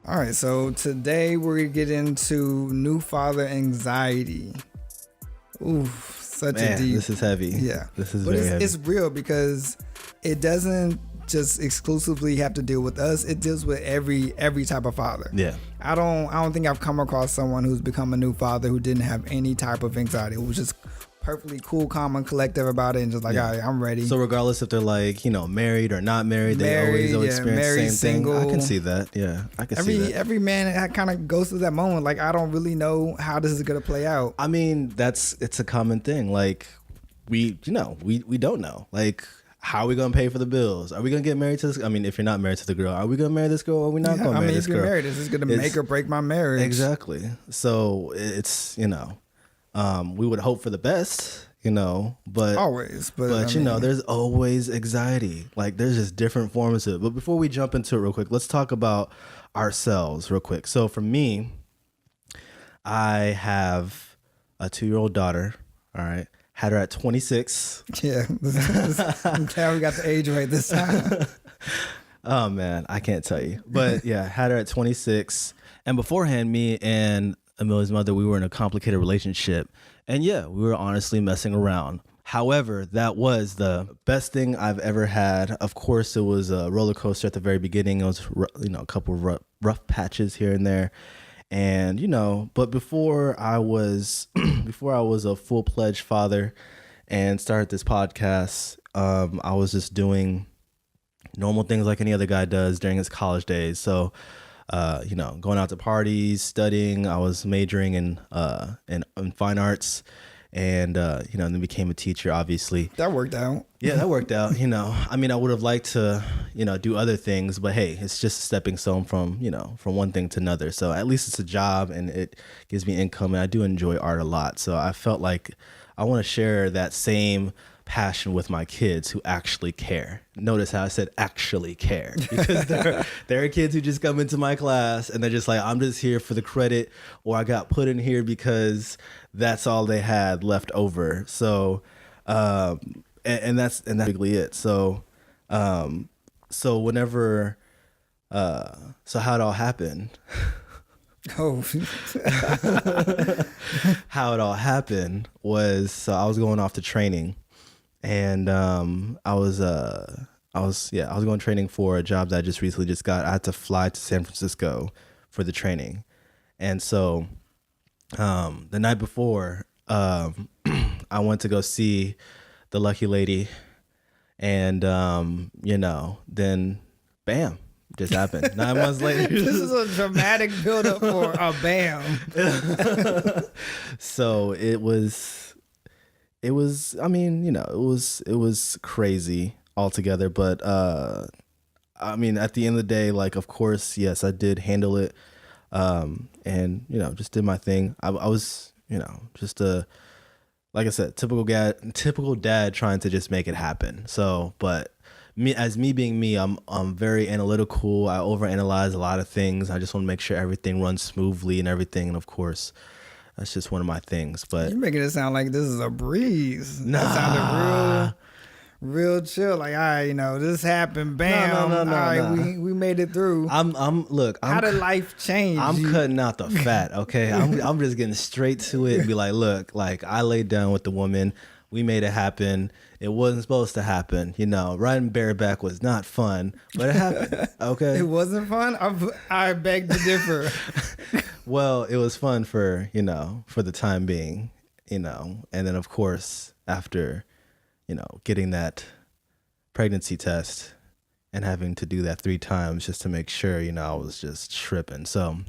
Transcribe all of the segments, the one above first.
All right, so today we're gonna get into new father anxiety. Ooh, such a deep. This is heavy. Yeah, this is but very heavy. It's real because it doesn't just exclusively have to deal with us. It deals with every type of father. Yeah. I don't think I've come across someone who's become a new father who didn't have any type of anxiety. Who was just perfectly cool, calm, and collective about it, and just like, all right, I'm ready. So regardless if they're like, married or not married, they always experience married, the same single. thing. I can see that. Yeah, I can see that. Every man kind of goes through that moment. Like, I don't really know how this is gonna play out. I mean, it's a common thing. Like, we don't know. Like, how are we gonna pay for the bills? Are we gonna get married to this? I mean, if you're not married to the girl, are we gonna marry this girl? Or are we not gonna marry this girl? If you're married, this is gonna make or break my marriage. Exactly. So it's we would hope for the best. But always, but there's always anxiety. Like, there's just different forms of it. But before we jump into it real quick, let's talk about ourselves real quick. So for me, I have a 2-year-old daughter. All right. Had her at 26. Yeah. I'm glad we got the age right this time. Oh man, I can't tell you. But yeah, had her at 26. And beforehand, me and Amelia's mother, we were in a complicated relationship. And yeah, we were honestly messing around. However, that was the best thing I've ever had. Of course, it was a roller coaster at the very beginning. It was, a couple of rough patches here and there. And, but before I was a full-fledged father and started this podcast, I was just doing normal things like any other guy does during his college days. So, going out to parties, studying. I was majoring in fine arts, and then became a teacher. Obviously, that worked out. Yeah, that worked out. I mean, I would have liked to, do other things, but hey, it's just a stepping stone from one thing to another. So at least it's a job, and it gives me income, and I do enjoy art a lot. So I felt like I want to share that same passion with my kids who actually care. Notice how I said actually care, because there are kids who just come into my class and they're just like, I'm just here for the credit, or I got put in here because that's all they had left over. So and that's basically it. So whenever so how it all happened. Oh. How it all happened was, so I was going off to training. And I was going training for a job that I just recently got. I had to fly to San Francisco for the training. And so the night before, I went to go see the lucky lady, and then bam, just happened. 9 months later. This is a dramatic buildup for a bam. So it was, I mean, it was crazy altogether. But I mean, at the end of the day, like, of course, yes, I did handle it, and just did my thing. I was, just like I said, typical dad trying to just make it happen. So, but me being me, I'm very analytical. I overanalyze a lot of things. I just want to make sure everything runs smoothly and everything. And of course, that's just one of my things. But you're making it sound like this is a breeze. Nah. That sounded real chill. Like, all right, this happened. Bam. No. All right, we made it through. Look. How did life change? I'm cutting out the fat. Okay, I'm just getting straight to it and be like, look, like, I laid down with the woman. We made it happen. It wasn't supposed to happen. Riding bareback was not fun, but it happened. Okay. It wasn't fun? I beg to differ. Well, it was fun for the time being, and then of course after, getting that pregnancy test and having to do that 3 times just to make sure, I was just tripping. So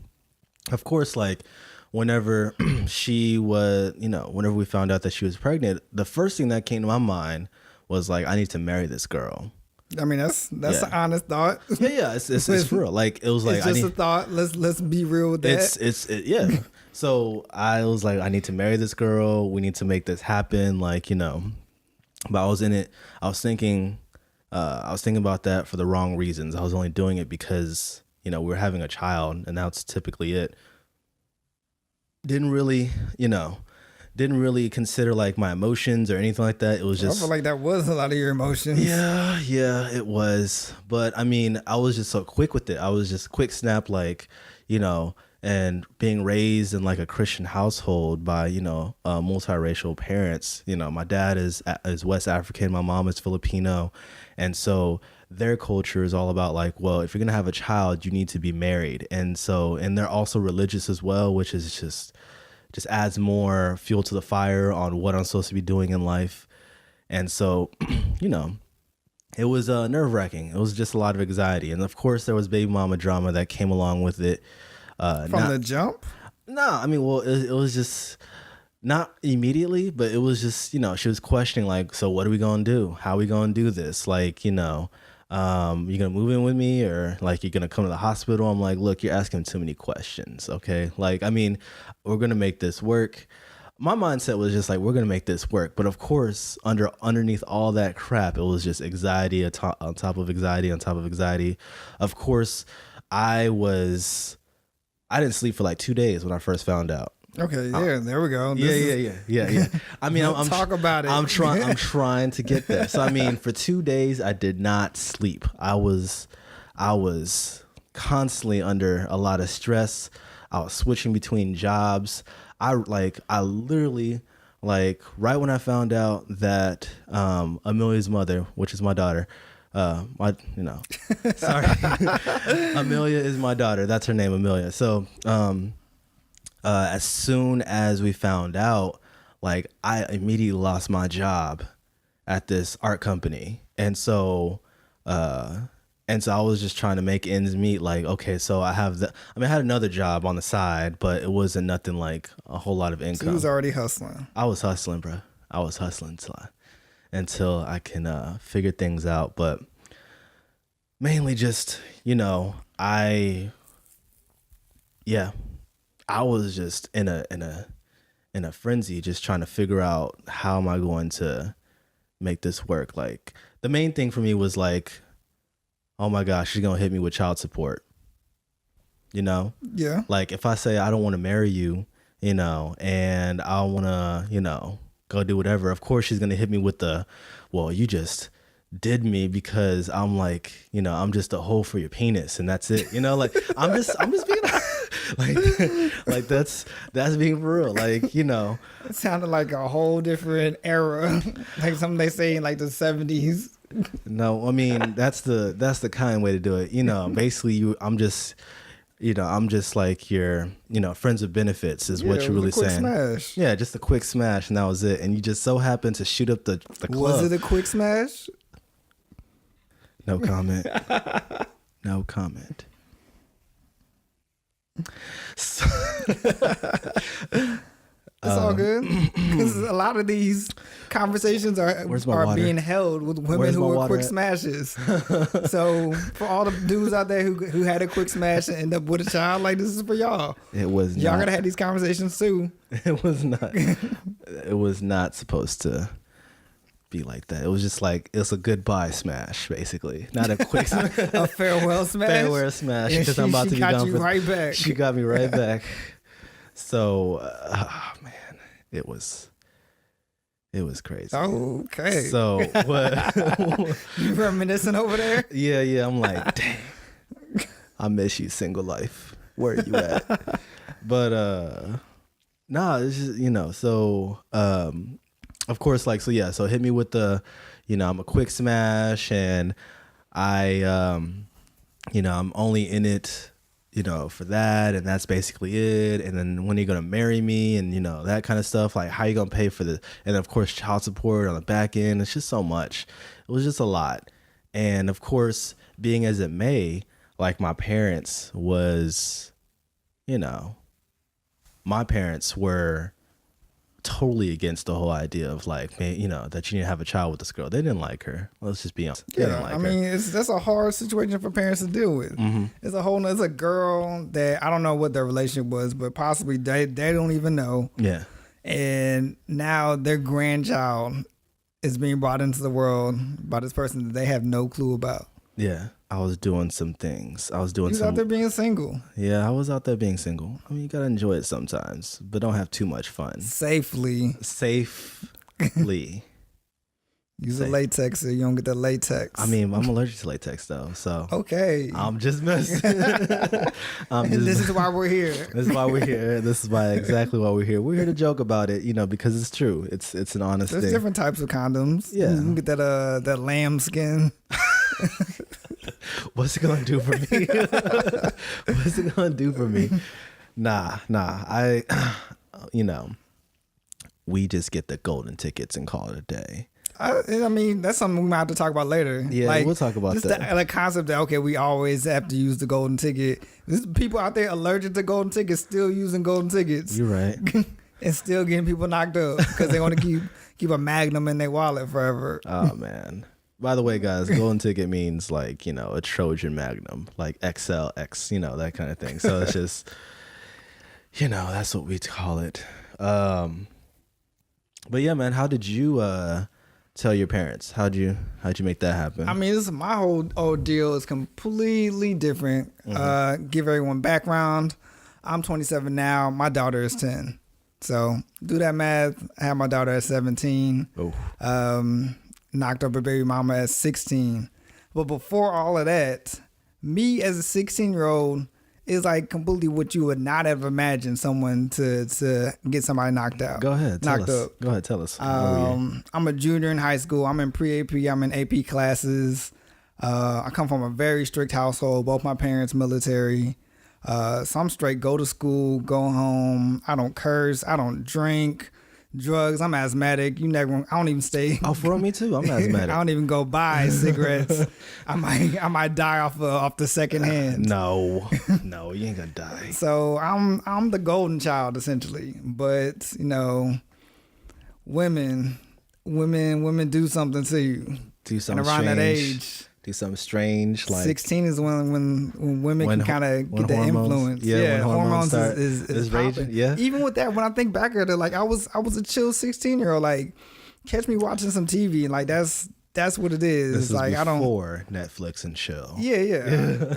of course, like, whenever whenever we found out that she was pregnant, the first thing that came to my mind was like, I need to marry this girl. I mean, that's an honest thought. Yeah, it's for real. Like, it was like, it's just a thought. Let's be real with that. Yeah. So I was like, I need to marry this girl. We need to make this happen. Like, but I was in it. I was thinking about that for the wrong reasons. I was only doing it because, we were having a child, and that's typically it. Didn't really didn't really consider like my emotions or anything like that. It was I just, feel like that was a lot of your emotions. yeah, it was. But I mean, I was just so quick with it. I was just quick snap, like, you know, and being raised in like a Christian household by, you know, multiracial parents. You know, my dad is West African, my mom is Filipino. And so their culture is all about like, well, if you're going to have a child, you need to be married. And so, and they're also religious as well, which is just adds more fuel to the fire on what I'm supposed to be doing in life. And so, you know, it was nerve-wracking. It was just a lot of anxiety. And of course, there was baby mama drama that came along with it. From the jump? No, I mean, well, it was just not immediately, but it was just, you know, she was questioning like, so what are we going to do? How are we going to do this? Like, you know, you going to move in with me or like you're going to come to the hospital? I'm like, look, you're asking too many questions. Okay. Like, I mean, we're going to make this work. My mindset was just like, we're going to make this work. But of course, underneath all that crap, it was just anxiety on top of anxiety on top of anxiety. Of course, I didn't sleep for like 2 days when I first found out. Okay, yeah, there we go. Yeah. I mean, I'm talk about it. I'm trying to get there. So I mean, for 2 days, I did not sleep. I was constantly under a lot of stress. I was switching between jobs. I literally, like, right when I found out that Amelia's mother, which is my daughter, sorry, Amelia is my daughter. That's her name, Amelia. So as soon as we found out, like, I immediately lost my job at this art company. And so I was just trying to make ends meet. Like, okay, so I had another job on the side, but it wasn't nothing like a whole lot of income. So you was already hustling. I was hustling, bro. I was hustling until I can figure things out. But mainly just, you know, I was just in a frenzy, just trying to figure out how am I going to make this work. Like, the main thing for me was like, oh my gosh, she's gonna hit me with child support. You know? Yeah. Like, if I say I don't want to marry you, you know, and I want to, you know, go do whatever, of course she's gonna hit me with the, well, you just did me because I'm like, you know, I'm just a hole for your penis and that's it. You know, like, I'm just being like that's being for real. Like, you know, it sounded like a whole different era, like something they say in like the 70s. No, I mean, that's the kind way to do it. You know, basically I'm just like your, you know, friends with benefits is what you're really saying. Smash. Yeah, just a quick smash and that was it. And you just so happened to shoot up the club. Was it a quick smash? No comment. No comment. So, it's all good because a lot of these conversations are being held with women who are quick smashes. So for all the dudes out there who had a quick smash and end up with a child, like, this is for y'all. It was y'all not, gotta have these conversations too. It was not. It was not supposed to be like that. It was just like, it's a goodbye smash, basically, not a quick smash. A farewell smash. Farewell smash, because I'm about to be gone. She got you right back. She got me right back. So, man, it was crazy. Okay. So what? You reminiscing over there? Yeah. I'm like, dang, I miss you, single life. Where are you at? But nah, it's just, you know. So of course, like, so hit me with the, you know, I'm a quick smash, and I you know, I'm only in it, you know, for that, and that's basically it. And then when are you gonna marry me, and, you know, that kind of stuff. Like, how you gonna pay for the, and of course child support on the back end. It's just so much. It was just a lot. And of course, being as it may, like, my parents was, you know, my parents were totally against the whole idea of, like, man, you know, that you need to have a child with this girl. They didn't like her. Let's just be honest. They didn't like I mean, that's a hard situation for parents to deal with. Mm-hmm. It's a girl that I don't know what their relationship was, but possibly they don't even know. Yeah. And now their grandchild is being brought into the world by this person that they have no clue about. Yeah. I was doing some things. I was You was out there being single. Yeah, I was out there being single. I mean, you gotta enjoy it sometimes, but don't have too much fun. Safely. Use a latex so you don't get the latex. I mean, I'm allergic to latex though, so okay. I'm just messing. This is why we're here. This is why we're here. This is exactly why we're here. We're here to joke about it, because it's true. It's an honest thing. There's different types of condoms. Yeah, you can get that lamb skin. What's it gonna do for me? What's it gonna do for me? Nah. We just get the golden tickets and call it a day. I mean, that's something we might have to talk about later. Yeah, we'll talk about that. The concept that, okay, we always have to use the golden ticket. There's people out there allergic to golden tickets still using golden tickets. You're right. And still getting people knocked up because they want to keep a Magnum in their wallet forever. Oh, man. By the way, guys, golden ticket means a Trojan Magnum, like XLX, that kind of thing. So it's just, that's what we call it. But yeah, man, how did you tell your parents? How'd you make that happen? I mean, my whole ordeal is completely different. Give everyone background. I'm 27 now. My daughter is 10. So do that math. I had my daughter at 17. Oh. Knocked up her baby mama at 16. But before all of that, me as a 16-year-old is like completely what you would not have imagined someone to get somebody knocked out. Go ahead. Knocked up. Go ahead. Tell us. I'm a junior in high school. I'm in pre-AP. I'm in AP classes. I come from a very strict household. Both my parents military. So I'm straight go to school, go home. I don't curse. I don't drink. Drugs. I'm asthmatic. I don't even stay. Oh, for me too. I'm asthmatic. I don't even go buy cigarettes. I might die off the second hand. No, you ain't gonna die. So I'm the golden child essentially. But women do something to you. Do something and around strange. That age. Do something strange. Like 16 is when women can kind of get the influence. Yeah, when hormones is raging. Yeah. Even with that, when I think back at it, like I was a chill 16-year-old. Like catch me watching some TV, and like that's what it is. This is like before Netflix and chill. Yeah.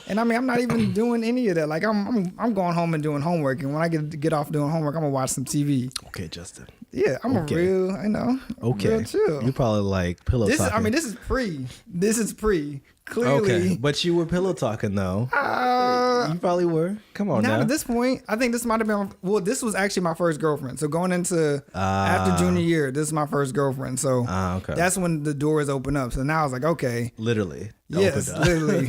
And I mean, I'm not even doing any of that. Like I'm going home and doing homework, and when I get off doing homework, I'm gonna watch some TV. Okay, Justin. Yeah, I'm okay. a real, okay. real chill. You're probably like pillow talking. This is pre. Clearly. Okay, but you were pillow talking though. You probably were. Come on now. Not at this point. I think this might have been, this was actually my first girlfriend. So going into after junior year, this is my first girlfriend. So okay. That's when the doors open up. So now I was like, okay. Literally. Yes, literally.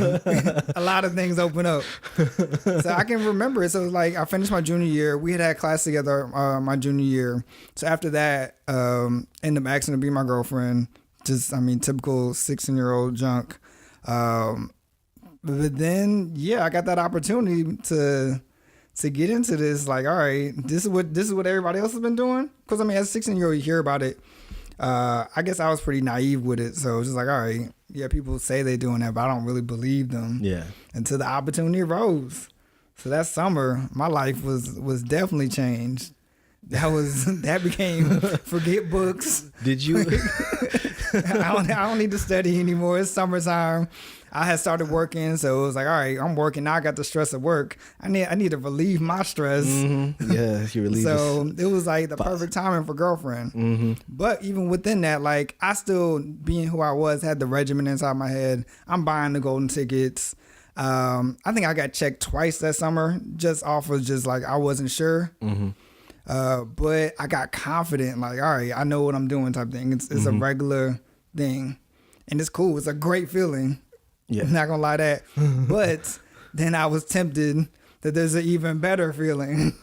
A lot of things open up. So I can remember it. So it was like I finished my junior year. We had class together my junior year. So after that, ended up asking to be my girlfriend. Just, typical 16-year-old junk. But then, I got that opportunity to get into this. Like, all right, this is what everybody else has been doing. Because as a 16-year-old, you hear about it. I guess I was pretty naive with it. So it's just like, all right, people say they're doing that, but I don't really believe them. Yeah. Until the opportunity arose. So that summer, my life was definitely changed. That became forget books. Did you? I don't need to study anymore. It's summertime. I had started working, so it was like, all right, I'm working now. I got the stress of work. I need to relieve my stress. Mm-hmm. Yeah, you relieve. So it was like the perfect timing for girlfriend. Mm-hmm. But even within that, like I still, being who I was, had the regimen inside my head. I'm buying the golden tickets. I think I got checked twice that summer, just off of just like I wasn't sure. Mm-hmm. But I got confident, like, all right, I know what I'm doing type thing. It's a regular thing. And it's cool. It's a great feeling. Yeah. I'm not going to lie that. But then I was tempted that there's an even better feeling.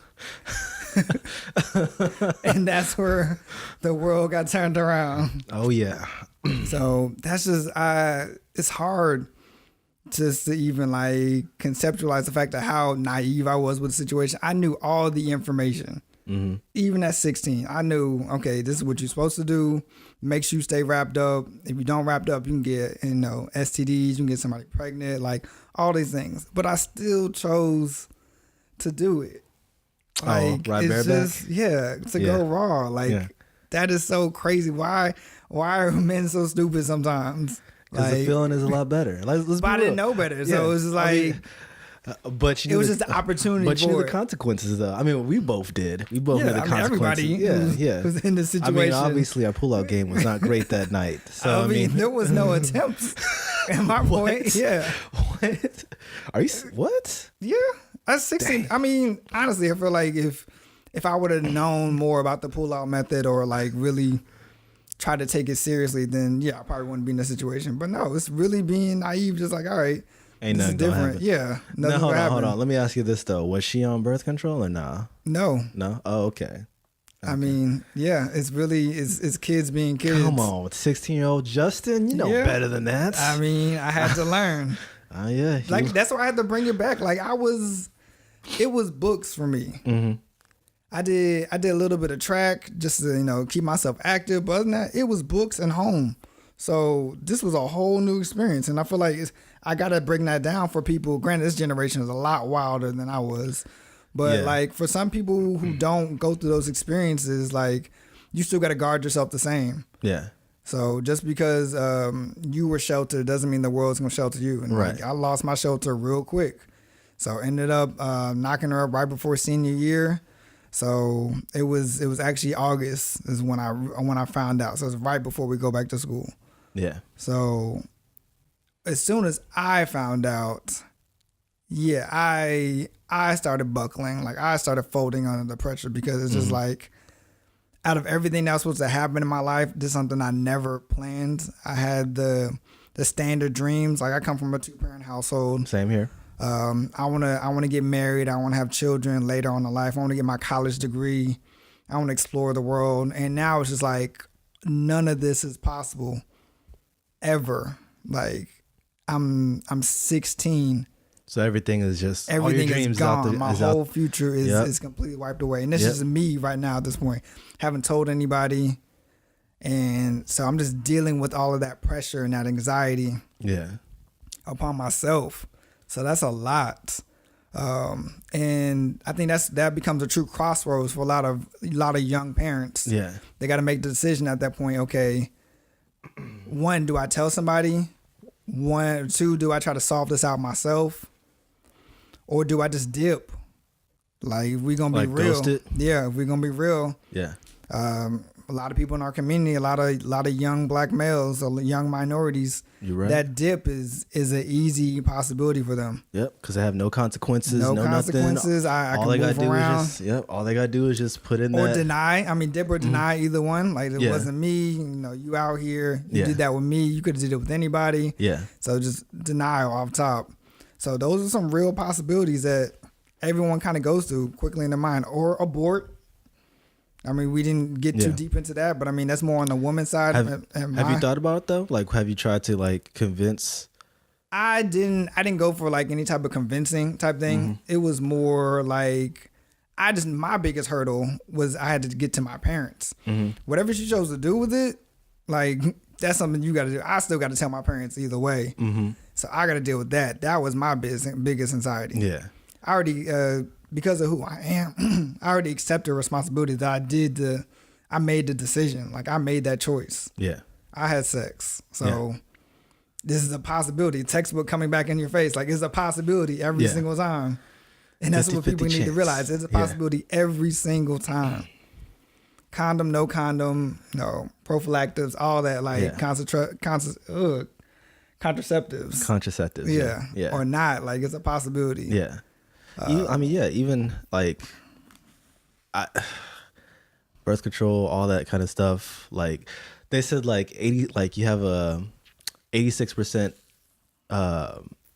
And that's where the world got turned around. Oh, yeah. So that's just, it's hard just to even like conceptualize the fact of how naive I was with the situation. I knew all the information. Mm-hmm. Even at 16, I knew, okay, this is what you're supposed to do. Make sure you stay wrapped up. If you don't wrapped up, you can get, STDs, you can get somebody pregnant, like all these things. But I still chose to do it. Like, right it's just, go raw. Like, that is so crazy. Why are men so stupid sometimes? Because the feeling is a lot better. Let's but I didn't know better, so it was just like. But it was just the opportunity. But you knew the consequences, though. I mean, we both did. We both knew the consequences. Everybody was in the situation. I mean, obviously, our pullout game was not great that night. So I mean, there was no attempts. At my point, yeah. What? Are you? What? Yeah, I was 16. Dang. I mean, honestly, I feel like if I would have known more about the pullout method or like really try to take it seriously, then yeah, I probably wouldn't be in the situation. But no, it's really being naive. Just like, all right. Ain't nothing different. Yeah. Now, hold on. Let me ask you this though. Was she on birth control or nah? No. No? Oh, okay. I mean, yeah, it's really it's kids being kids. Come on, 16-year-old Justin, you know better than that. I mean, I had to learn. Yeah. Like that's why I had to bring it back. Like it was books for me. Mm-hmm. I did a little bit of track just to, keep myself active. But other than that, it was books and home. So this was a whole new experience. And I feel like I got to bring that down for people. Granted, this generation is a lot wilder than I was. But like for some people who don't go through those experiences, like you still got to guard yourself the same. Yeah. So just because you were sheltered doesn't mean the world's going to shelter you. And right. Like, I lost my shelter real quick. So ended up knocking her up right before senior year. So it was actually August is when I found out. So it's right before we go back to school. Yeah. So as soon as I found out, yeah, I started buckling. Like I started folding under the pressure because it's just like out of everything that was supposed to happen in my life, this is something I never planned. I had the standard dreams. Like I come from a 2-parent household. Same here. I wanna get married. I wanna have children later on in life. I wanna get my college degree. I wanna explore the world. And now it's just like none of this is possible ever. Like I'm 16. So everything is just everything all your dreams is gone. Out the, my is whole out. future is completely wiped away. And this is me right now at this point. Haven't told anybody. And so I'm just dealing with all of that pressure and that anxiety upon myself. So that's a lot. And I think that becomes a true crossroads for a lot of young parents. Yeah. They got to make the decision at that point. Okay, 1, do I tell somebody? 1, 2, do I try to solve this out myself? Or do I just dip? Like, if we're going to be real. Ghost it? Yeah, if we're going to be real. Yeah. A lot of people in our community, a lot of young black males or young minorities, you're right. That dip is an easy possibility for them. Yep, because they have no consequences, no consequences. Nothing. I can move around. All they gotta do is just put in or that. Deny. I mean, dip or deny, either one. Like it wasn't me. You out here. You did that with me. You could have did it with anybody. Yeah. So just denial off top. So those are some real possibilities that everyone kind of goes through quickly in their mind. Or abort. I mean, we didn't get too deep into that, but I mean, that's more on the woman's side. Have you thought about it though? Like, have you tried to like convince? I didn't go for like any type of convincing type thing. Mm-hmm. It was more like my biggest hurdle was I had to get to my parents. Mm-hmm. Whatever she chose to do with it, like that's something you got to do. I still got to tell my parents either way. Mm-hmm. So I got to deal with that. That was my biggest anxiety. Yeah. I already, because of who I am, I already accepted responsibility that I made the decision. Like I made that choice. Yeah. I had sex. So this is a possibility. Textbook coming back in your face. Like it's a possibility every single time. And that's what people need to realize. It's a possibility every single time. Condom, no condom, no prophylactics, all that like contraceptives. Contraceptives. Yeah. Or not. Like it's a possibility. Yeah. Even like birth control, all that kind of stuff. Like they said, like 80, like you have a 86%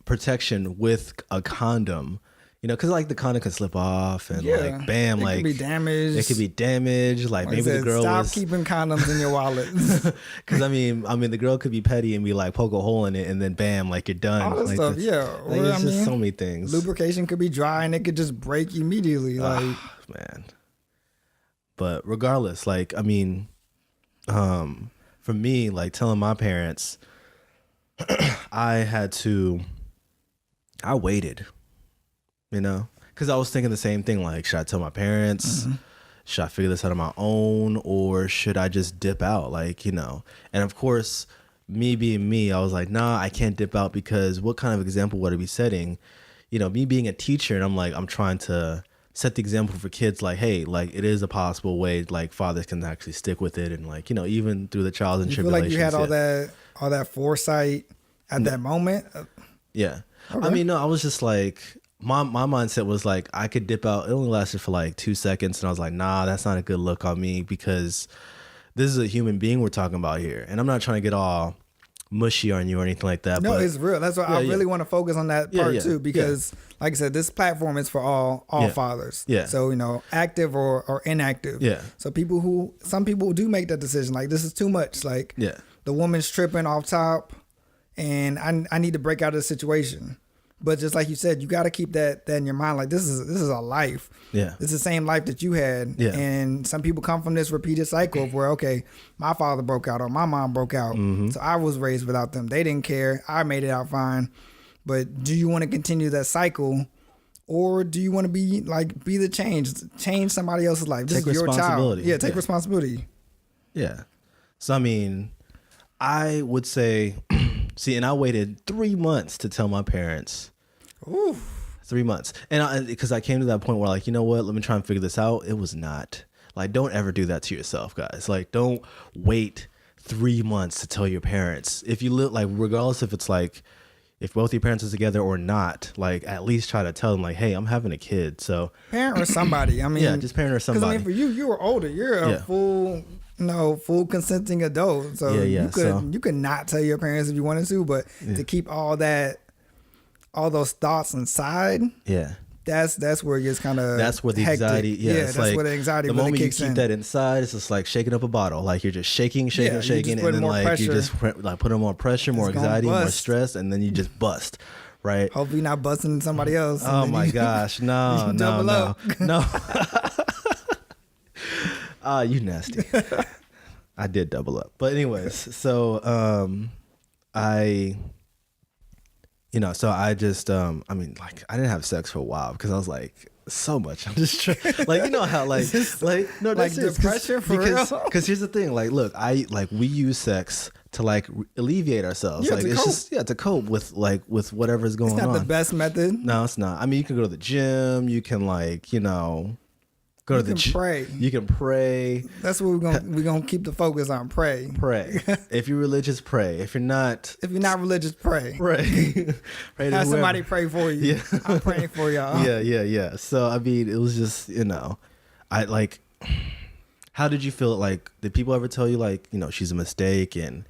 protection with a condom. Because like the condom can slip off and like bam, like it could be damaged. It could be damaged. Like maybe the girl stop keeping condoms in your wallet. Because I mean, the girl could be petty and be like poke a hole in it, and then bam, like you're done. All that like stuff, Like, it's just so many things. Lubrication could be dry and it could just break immediately. Like man. But regardless, like I mean, for me, like telling my parents, I waited. Because I was thinking the same thing. Like, should I tell my parents? Mm-hmm. Should I figure this out on my own, or should I just dip out? Like, and of course, me being me, I was like, nah, I can't dip out because what kind of example would I be setting? You know, me being a teacher, and I'm trying to set the example for kids, like, hey, like it is a possible way, like fathers can actually stick with it, and like, you know, even through the trials and tribulations. You feel like you had all that foresight at that moment? Yeah. Okay. I mean, no, I was just like, my mindset was like, I could dip out. It only lasted for like 2 seconds, and I was like, nah, that's not a good look on me, because this is a human being we're talking about here, and I'm not trying to get all mushy on you or anything like that. No, but it's real. That's why I really want to focus on that part too, because like I said, this platform is for all fathers. Yeah. So, you know, active or inactive. Yeah. So some people do make that decision. Like, this is too much. Like, the woman's tripping off top, and I need to break out of the situation. But just like you said, you got to keep that in your mind. Like, this is a life. Yeah. It's the same life that you had. Yeah. And some people come from this repeated cycle of where, okay, my father broke out or my mom broke out. Mm-hmm. So I was raised without them. They didn't care. I made it out fine. But do you want to continue that cycle, or do you want to be the change somebody else's life? This is your child. Yeah, take responsibility. Yeah. So, I mean, I would say... See, and I waited 3 months to tell my parents. Ooh. 3 months. And because I came to that point where, like, you know what? Let me try and figure this out. It was not. Like, don't ever do that to yourself, guys. Like, don't wait 3 months to tell your parents. If you live, like, regardless if it's like, if both your parents are together or not, like, at least try to tell them, like, hey, I'm having a kid. So, parent or somebody. I mean, yeah, just parent or somebody. Because, I mean, for you were older. You're a full consenting adult. So you could not tell your parents if you wanted to, but to keep all those thoughts inside. Yeah. That's where it gets kind of that's where the hectic. Anxiety. Yeah, that's like, where the anxiety really kicks in. The moment you keep that inside, it's just like shaking up a bottle. Like you're just shaking, and then like pressure. You just like put on more pressure, more anxiety, more stress, and then you just bust. Right. Hopefully not busting somebody else. Oh my gosh, no. You nasty. I did double up. But anyways, so I just I mean, like, I didn't have sex for a while because I was like, so much. I'm just trying, like, you know how like no, like depression for real. Because here's the thing, like, look, we use sex to like alleviate ourselves. Like, it's just to cope with whatever's going on. It's not the best method. No, it's not. I mean, you can go to the gym. You can, like, you know, go to the gym. Pray. You can pray. That's what we're gonna keep the focus on. Pray. If you're religious, pray. If you're not religious, pray. Pray. Have somebody pray for you. Yeah. I'm praying for y'all. Yeah. So I mean, it was just, you know, I like. How did you feel? Like, did people ever tell you, like, you know, she's a mistake and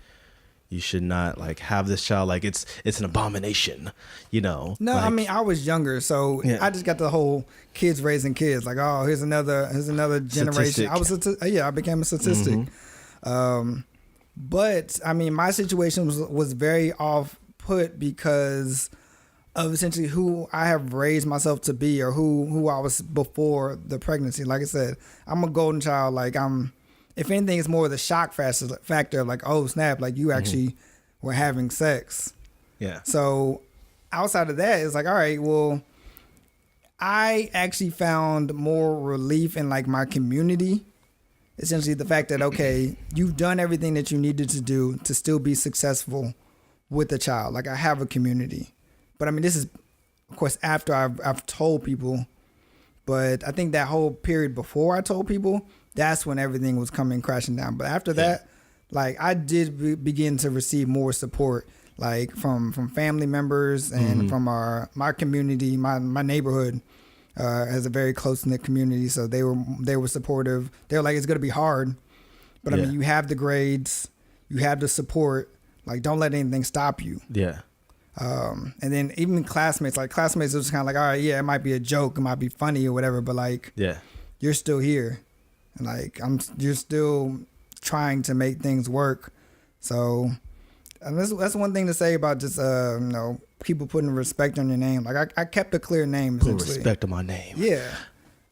you should not, like, have this child, like, it's an abomination, you know? No, like, I mean, I was younger, so I just got the whole kids raising kids, like, oh, here's another generation. I became a statistic. Mm-hmm. But I mean, my situation was very off put because of essentially who I have raised myself to be, or who I was before the pregnancy. Like I said, I'm a golden child. Like, if anything, it's more the shock factor of like, oh snap, like you actually were having sex. Yeah. So outside of that, it's like, all right, well, I actually found more relief in like my community. Essentially the fact that, okay, you've done everything that you needed to do to still be successful with the child. Like, I have a community. But I mean, this is, of course, after I've told people. But I think that whole period before I told people, that's when everything was coming crashing down. But after that, like, I did begin to receive more support, like from family members and from my community. My neighborhood has a very close-knit community, so they were supportive. They were like, it's gonna be hard, but I mean, you have the grades, you have the support. Like, don't let anything stop you. Yeah. And then even classmates are just kind of like, all right, yeah, it might be a joke, it might be funny or whatever, but like, you're still here. And like, you're still trying to make things work. So, and that's one thing to say about just, you know, people putting respect on your name. Like, I kept a clear name. Put respect on my name. Yeah.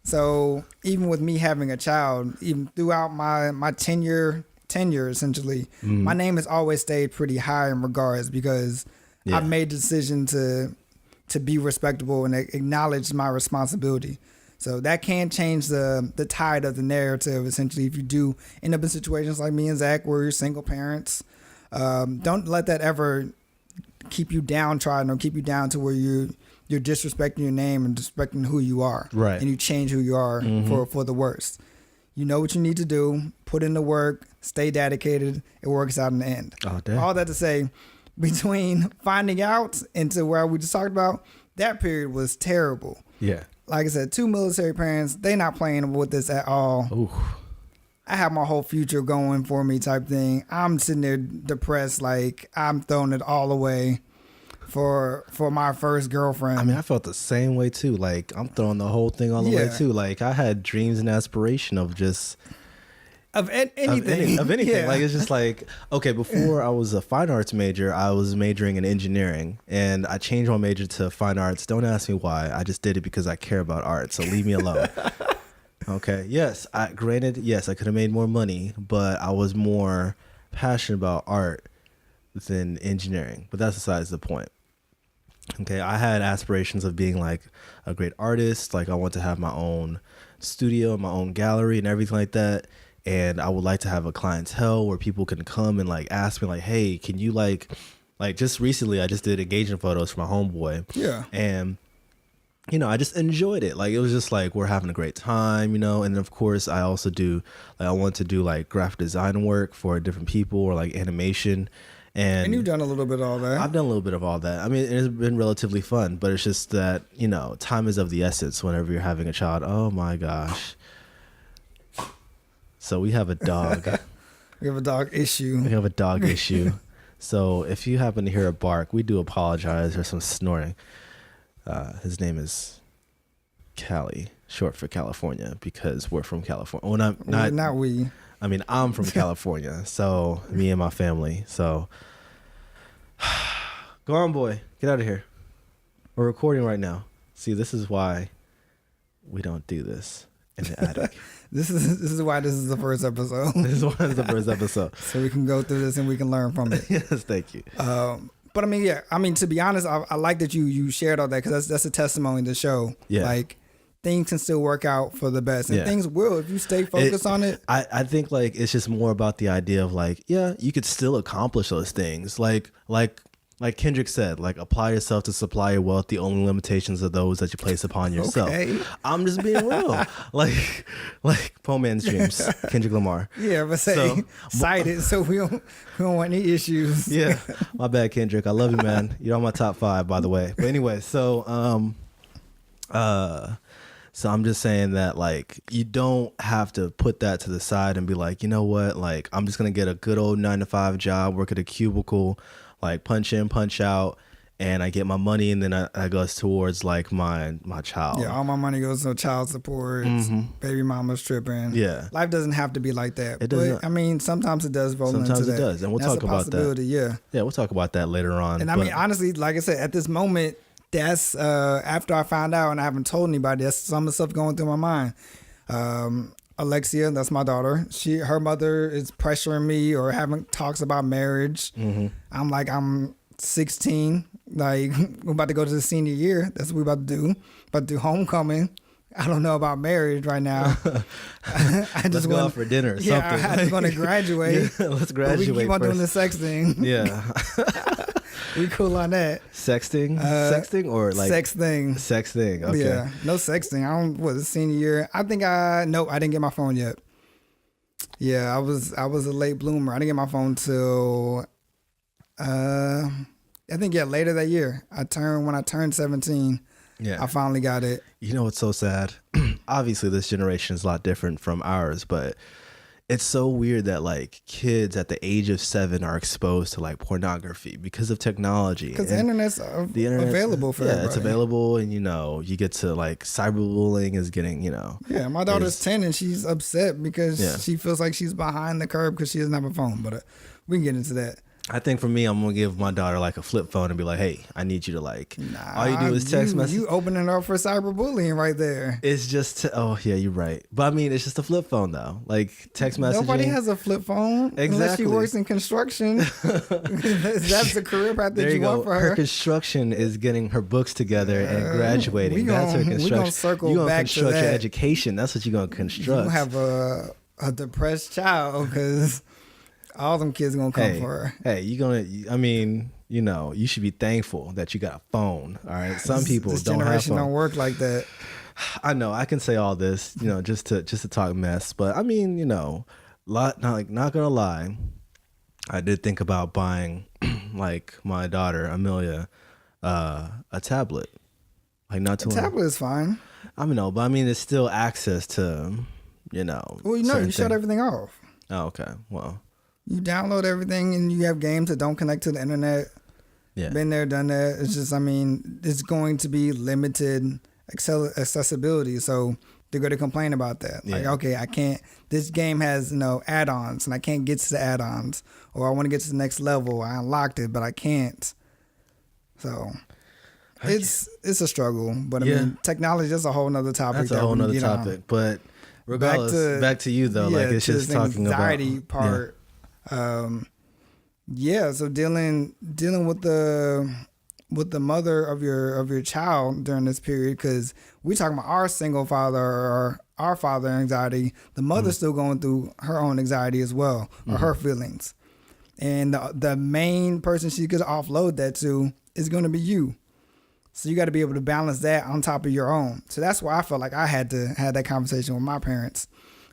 So even with me having a child, even throughout my tenure essentially, my name has always stayed pretty high in regards because I've made the decision to be respectable and acknowledge my responsibility. So that can change the tide of the narrative, essentially, if you do end up in situations like me and Zach where you're single parents. Don't let that ever keep you downtrodden or keep you down to where you're disrespecting your name and disrespecting who you are. Right. And you change who you are for the worst. You know what you need to do. Put in the work. Stay dedicated. It works out in the end. Oh, damn. All that to say, between finding out and to where we just talked about, that period was terrible. Yeah. Like I said, 2 military parents, they not playing with this at all. Ooh. I have my whole future going for me type thing. I'm sitting there depressed, like I'm throwing it all away for my first girlfriend. I mean, I felt the same way too. Like I'm throwing the whole thing all the way too. Like I had dreams and aspiration of just anything. Of anything. Yeah. Like it's just like, okay, before I was a fine arts major, I was majoring in engineering, and I changed my major to fine arts. Don't ask me why. I just did it because I care about art. So leave me alone. Okay. Yes. Granted, yes, I could have made more money, but I was more passionate about art than engineering. But that's besides the point. Okay. I had aspirations of being like a great artist. Like I want to have my own studio, my own gallery and everything like that. And I would like to have a clientele where people can come and like ask me like, hey, can you like just recently I just did engagement photos for my homeboy. Yeah. And you know, I just enjoyed it. Like, it was just like, we're having a great time, you know? And of course, I also do, like, I want to do like graphic design work for different people or like animation. And you've done a little bit of all that. I've done a little bit of all that. I mean, it's been relatively fun, but it's just that, you know, time is of the essence whenever you're having a child. Oh my gosh. So we have a dog. We have a dog issue. We have a dog issue. So if you happen to hear a bark, we do apologize. There's some snoring. His name is Cali, short for California, because we're from California. Well, not we. I mean, I'm from California, so me and my family. So, go on, boy, get out of here. We're recording right now. See, this is why we don't do this in the attic. This is why this is the first episode. This is why it's the first episode. So we can go through this and we can learn from it. Yes, thank you. But I mean, yeah. I mean, to be honest, I like that you shared all that because that's a testimony to show. Yeah. Like things can still work out for the best, and things will if you stay focused on it. I think like it's just more about the idea of like, yeah, you could still accomplish those things. Like Kendrick said, like apply yourself to supply your wealth. The only limitations are those that you place upon yourself. Okay. I'm just being real. like Poor Man's Dreams, Kendrick Lamar. Yeah, but cite it so we don't want any issues. Yeah, my bad, Kendrick. I love you, man. You're on my top 5, by the way. But anyway, so I'm just saying that like you don't have to put that to the side and be like, you know what, like I'm just gonna get a good old 9-to-5 job, work at a cubicle. Like punch in, punch out, and I get my money, and then I goes towards like my child. Yeah, all my money goes to child support, baby mama's tripping. Yeah, life doesn't have to be like that. It doesn't. I mean, sometimes it does roll into that. Sometimes it does, and we'll talk about that. Yeah, we'll talk about that later on. And I mean, honestly, like I said, at this moment, that's after I found out, and I haven't told anybody. That's some of the stuff going through my mind. Alexia, that's my daughter. Her mother is pressuring me or having talks about marriage. I'm 16. Like we're about to go to the senior year. That's what we're about to do. About to do homecoming. I don't know about marriage right now. Let's go out for dinner or something. I just want to graduate. Yeah, let's graduate. But we keep on doing the sex thing. Yeah. We cool on that. Sexting? Sexting or like sex thing. Sex thing. Okay. Yeah. No sexting. The senior year. I think I didn't get my phone yet. Yeah, I was a late bloomer. I didn't get my phone till I think later that year. When I turned 17. Yeah. I finally got it. You know what's so sad? Obviously this generation is a lot different from ours, but it's so weird that like kids at the age of 7 are exposed to like pornography because of technology. Because the internet's available for everybody. Yeah, it's available, and you know, you get to like cyberbullying is getting, you know. Yeah, my daughter's 10 and she's upset because she feels like she's behind the curve because she doesn't have a phone. But we can get into that. I think for me, I'm gonna give my daughter like a flip phone and be like, "Hey, I need you to like." All you do is text message. You opening up for cyberbullying right there. It's just oh yeah, you're right. But I mean, it's just a flip phone though. Like text messaging. Nobody has a flip phone unless she works in construction. That's the career path that you want for her. Her construction is getting her books together and graduating. That's her construction. We're gonna circle you're gonna back construct to that. Your education. That's what you're gonna construct. You have a depressed child because. All them kids gonna come for her. Hey, you should be thankful that you got a phone. All right. Some people this don't have generation phone. don't work like that. I know I can say all this, just to talk mess, but I mean, not gonna lie, I did think about buying like my daughter Amelia a tablet. Like not too. A tablet is fine. I know, but I mean, it's still access to, Well, you shut everything off. Oh, okay. Well, you download everything, and you have games that don't connect to the internet. Yeah. Been there, done that. It's just, it's going to be limited accessibility. So they're going to complain about that. Yeah. Like, okay, I can't, this game has, add-ons and I can't get to the add-ons, or I want to get to the next level. I unlocked it, but I can't. So it's a struggle, but I mean, technology is a whole nother topic. That's a whole nother topic, but regardless, back to you though, like it's just talking about anxiety part. So dealing with the mother of your child during this period, because we talking about our single father or our father anxiety. The mother's still going through her own anxiety as well, or her feelings, and the main person she could offload that to is going to be you. So you got to be able to balance that on top of your own. So that's why I felt like I had to have that conversation with my parents.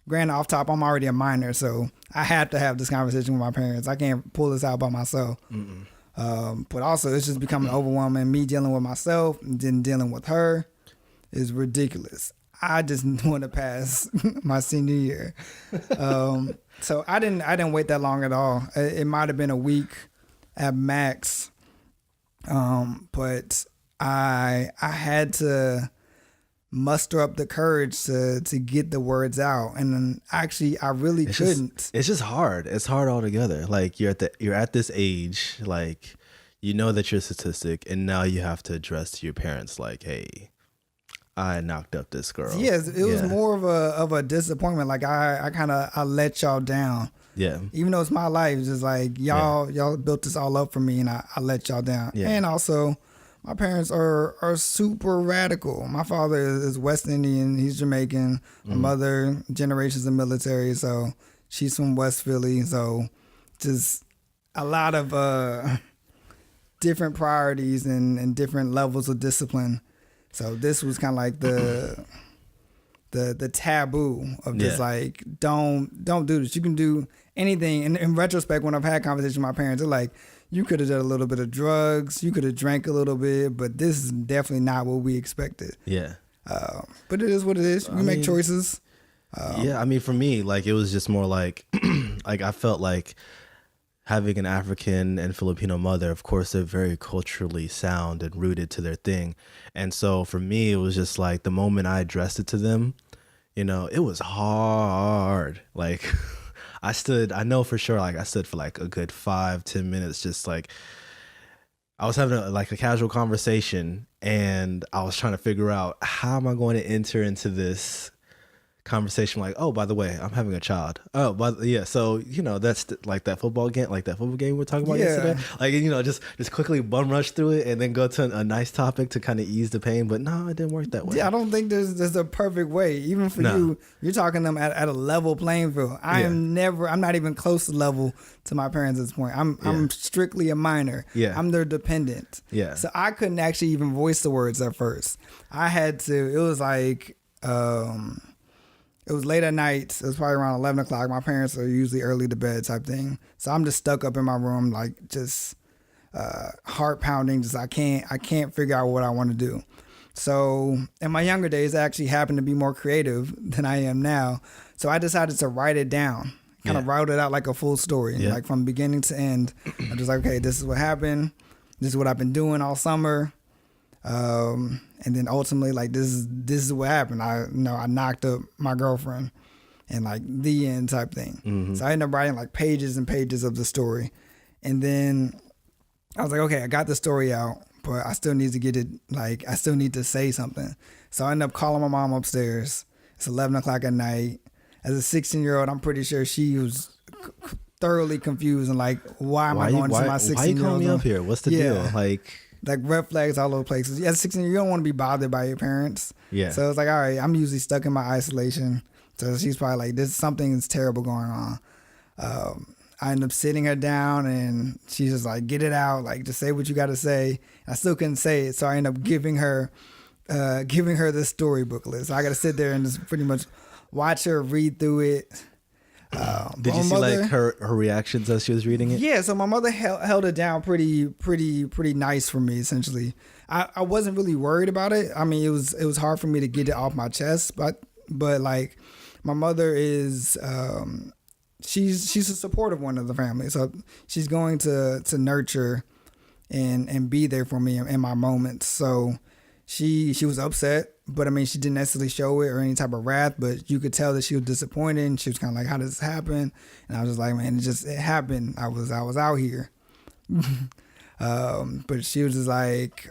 Granted, off top, I'm already a minor, so I had to have this conversation with my parents. I can't pull this out by myself. But also, it's just becoming overwhelming. Me dealing with myself and then dealing with her is ridiculous. I just want to pass my senior year. So I didn't wait that long at all. It might have been a week at max. But I had to muster up the courage to get the words out, and then actually I really couldn't. It's just hard. It's hard altogether. Like you're at this age, like that you're a statistic, and now you have to address to your parents like, hey, I knocked up this girl. Yes, it was more of a disappointment. Like I let y'all down. Yeah. Even though it's my life, it's just like y'all built this all up for me, and I let y'all down. Yeah. And also, my parents are super radical. My father is West Indian. He's Jamaican. My mother, generations of military, so she's from West Philly. So just a lot of different priorities and different levels of discipline. So this was kind of like the taboo of just like, don't do this. You can do anything. And in retrospect, when I've had conversations with my parents, they're like, you could have done a little bit of drugs, you could have drank a little bit, but this is definitely not what we expected. Yeah. But it is what it is. We make choices. For me, like it was just more like, like I felt like having an African and Filipino mother, of course, they're very culturally sound and rooted to their thing. And so for me, it was just like the moment I addressed it to them, it was hard. Like I know for sure, like I stood for like a good 5-10 minutes, just like I was having a casual conversation, and I was trying to figure out how am I going to enter into this conversation, like, oh, by the way, I'm having a child. Oh, but yeah, so that's like that football game we were talking about yesterday. Like just quickly bum rush through it and then go to a nice topic to kind of ease the pain. But no, it didn't work that way. Yeah, I don't think there's a perfect way. Even for you're talking to them at a level playing field. I'm not even close to level to my parents at this point. I'm strictly a minor. Yeah, I'm their dependent. Yeah, so I couldn't actually even voice the words at first. I had to. It was like. It was late at night. It was probably around 11 o'clock. My parents are usually early to bed type thing. So I'm just stuck up in my room, like just heart pounding. Just I can't figure out what I want to do. So in my younger days, I actually happened to be more creative than I am now. So I decided to write it down, kind of write it out like a full story, like from beginning to end. I'm just like, okay, this is what happened. This is what I've been doing all summer. And then ultimately, like this is what happened. I knocked up my girlfriend, and like the end type thing. Mm-hmm. So I ended up writing like pages and pages of the story, and then I was like, okay, I got the story out, but I still need to get it. Like I still need to say something. So I ended up calling my mom upstairs. It's 11 o'clock at night. As a 16-year-old, I'm pretty sure she was thoroughly confused and like, why am I going to my 16-year-old? Why you calling me up here? What's the deal? Like red flags all over places. As 16, you don't want to be bothered by your parents. Yeah. So it's like, all right, I'm usually stuck in my isolation. So she's probably like, something is terrible going on. I ended up sitting her down, and she's just like, get it out, like just say what you got to say. I still couldn't say it, so I ended up giving her the storybook list. So I got to sit there and just pretty much watch her read through it. Did you see like her reactions as she was reading it? Yeah, so my mother held it down pretty nice for me. Essentially, I wasn't really worried about it. I mean, it was hard for me to get it off my chest, but like my mother is she's a supportive one of the family, so she's going to nurture and be there for me in my moments. So she was upset, but I mean, she didn't necessarily show it or any type of wrath, but you could tell that she was disappointed. And she was kind of like, how does this happen? And I was just like, man, it happened. I was out here. But she was just like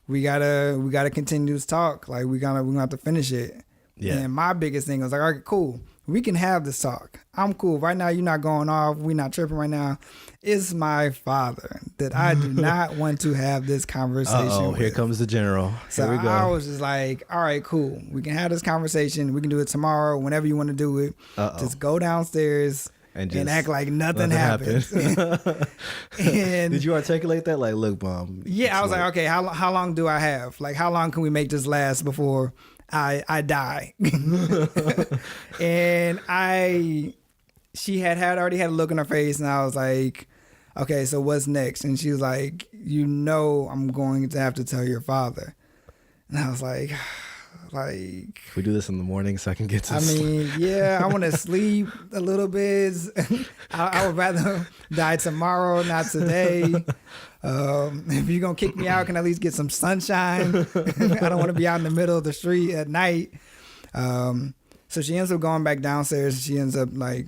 we gotta continue this talk. Like we're gonna have to finish it. Yeah. And my biggest thing was like, all right, cool. We can have this talk. I'm cool. Right now, you're not going off. We're not tripping right now. It's my father that I do not want to have this conversation with. Here comes the general. So Here we go. I was just like, all right, cool. We can have this conversation. We can do it tomorrow, whenever you want to do it. Just go downstairs and act like nothing happened. And did you articulate that? Like, look, Mom. Yeah, I was like, okay, how long do I have? Like, how long can we make this last before I die? And she had already had a look on her face, and I was like, okay, so what's next? And she was like, I'm going to have to tell your father. And I was like, we do this in the morning so I can get to sleep. I mean, yeah, I want to sleep a little bit. I would rather die tomorrow, not today. If you're going to kick me out, can I at least get some sunshine? I don't want to be out in the middle of the street at night. So she ends up going back downstairs. She ends up like,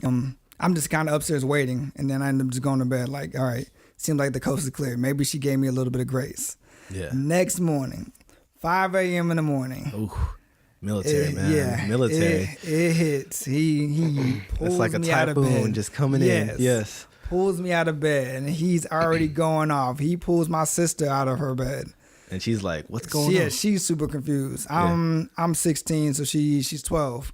I'm just kind of upstairs waiting. And then I end up just going to bed like, all right, seems like the coast is clear. Maybe she gave me a little bit of grace. Yeah. Next morning, 5 a.m. in the morning. Ooh, military, man. Yeah. Military. It hits. He pulls it's like a me out of bed. typhoon just coming in. Yes. Pulls me out of bed, and he's already going off. He pulls my sister out of her bed. And she's like, what's going on? Yeah, she's super confused. I'm 16, so she's 12.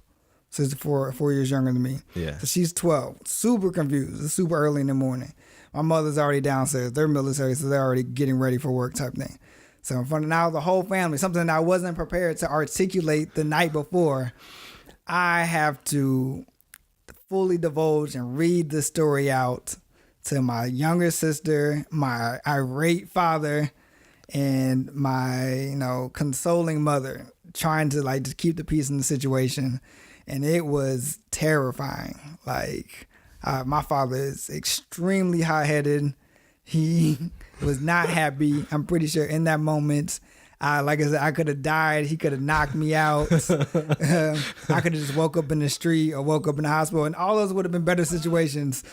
So she's 4 years younger than me. Yeah. So she's 12. Super confused. It's super early in the morning. My mother's already downstairs. They're military, so they're already getting ready for work type thing. So in front of now the whole family, something that I wasn't prepared to articulate the night before, I have to fully divulge and read the story out to my younger sister, my irate father, and my, consoling mother, trying to like just keep the peace in the situation. And it was terrifying. Like, my father is extremely hot-headed. He was not happy. I'm pretty sure in that moment, like I said, I could have died. He could have knocked me out. I could have just woke up in the street or woke up in the hospital, and all those would have been better situations.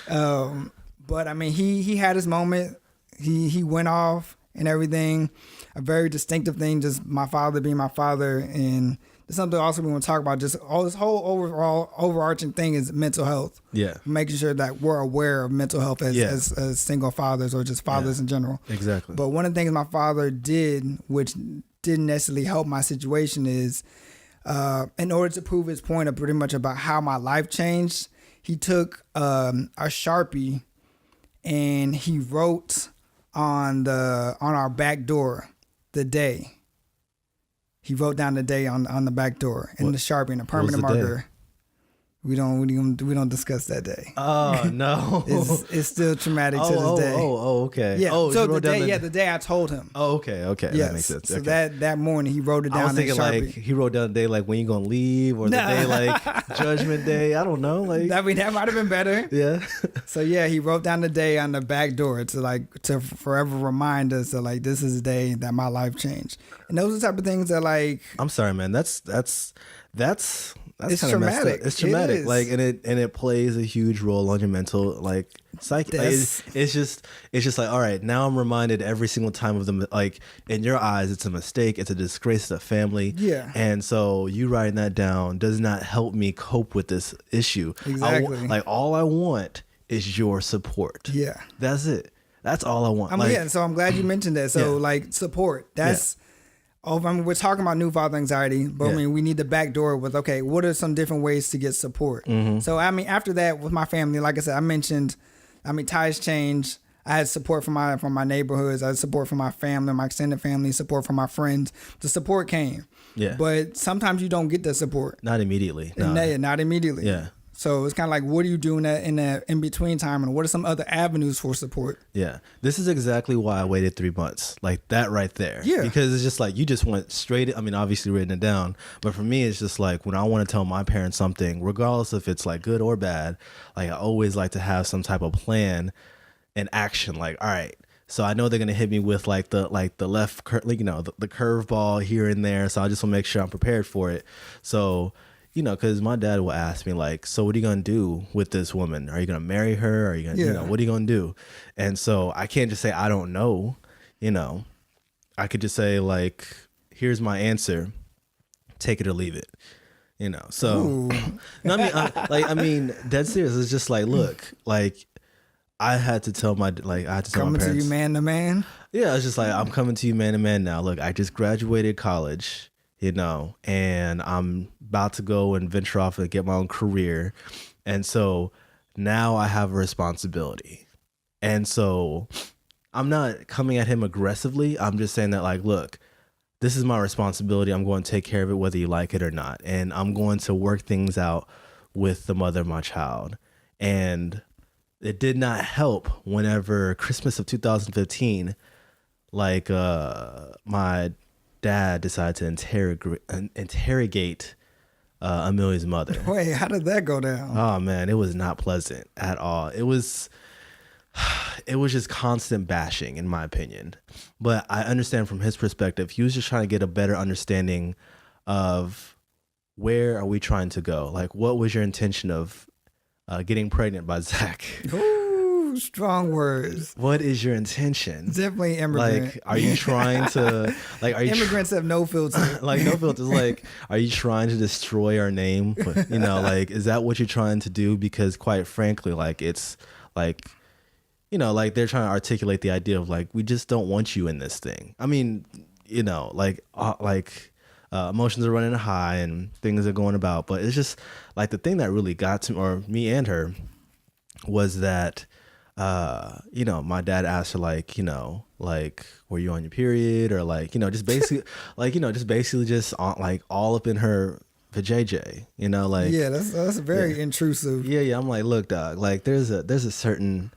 But I mean, he had his moment. He went off and everything. A very distinctive thing, just my father being my father. And there's something also we want to talk about. Just all this whole overall overarching thing is mental health. Yeah. Making sure that we're aware of mental health as single fathers or just fathers in general. Exactly. But one of the things my father did, which didn't necessarily help my situation, is in order to prove his point of pretty much about how my life changed, he took a Sharpie and he wrote on our back door the day. He wrote down the day on the back door in the Sharpie and a permanent marker. We don't discuss that day. Oh no, it's still traumatic to this day. Okay. Yeah. So the day I told him. Oh, okay. Yes. That makes sense. So that morning he wrote it down. I was thinking in Sharpie. Like he wrote down the day like when you gonna leave or the day like Judgment Day. I don't know. Like that might have been better. Yeah. So yeah, he wrote down the day on the back door to forever remind us that like this is the day that my life changed. And those are the type of things that like. I'm sorry, man. That's it's traumatic. It's traumatic. Like, and it plays a huge role on your mental like psyche. Like, it's just like, all right, now I'm reminded every single time of them. Like in your eyes, it's a mistake. It's a disgrace to the family. Yeah. And so you writing that down does not help me cope with this issue. Exactly. All I want is your support. Yeah. That's it. That's all I want. So I'm glad you mentioned that. So like support. That's Oh, I mean, we're talking about new father anxiety, but I mean, we need the back door with, okay, what are some different ways to get support? So, I mean, after that with my family, like I said, ties change. I had support from my neighborhoods. I had support from my family, my extended family, support from my friends. The support came. Yeah. But sometimes you don't get the support. Not immediately. No. Not immediately. Yeah. So it's kind of like, what do you do in that in between time, and what are some other avenues for support? Yeah, this is exactly why I waited 3 months, like that right there. Yeah, because it's just like you just went straight. I mean, obviously written it down, but for me, it's just like when I want to tell my parents something, regardless if it's like good or bad, like I always like to have some type of plan and action. Like, all right, so I know they're gonna hit me with the left, the curveball here and there. So I just want to make sure I'm prepared for it. So. Because my dad will ask me like, so what are you going to do with this woman? Are you going to marry her? Are you going to, what are you going to do? And so I can't just say, I don't know, I could just say like, here's my answer. Take it or leave it, so no, I mean, dead serious. It's just like, look, like I had to tell my parents. Coming to you man to man. Yeah. It's just like, I'm coming to you man to man now. Look, I just graduated college, and I'm about to go and venture off and get my own career. And so now I have a responsibility. And so I'm not coming at him aggressively. I'm just saying that like, look, this is my responsibility. I'm going to take care of it, whether you like it or not. And I'm going to work things out with the mother of my child. And it did not help whenever Christmas of 2015, like my dad decided to interrogate Amelia's mother. Wait, how did that go down? Oh man, it was not pleasant at all. It was just constant bashing, in my opinion. But I understand from his perspective, he was just trying to get a better understanding of where are we trying to go. Like, what was your intention of getting pregnant by Zach? Ooh, strong words. What is your intention? Definitely immigrant. Like, are you trying to immigrants have no filter. Like no filters. Like, are you trying to destroy our name? Like, is that what you're trying to do? Because quite frankly, like it's like, like they're trying to articulate the idea of like, we just don't want you in this thing. I mean, emotions are running high and things are going about, but it's just like the thing that really got to me and her was that my dad asked her like, were you on your period, or like, just basically just on, like all up in her vajayjay, like, yeah, that's very intrusive. Yeah. I'm like, look, dog, like there's a certain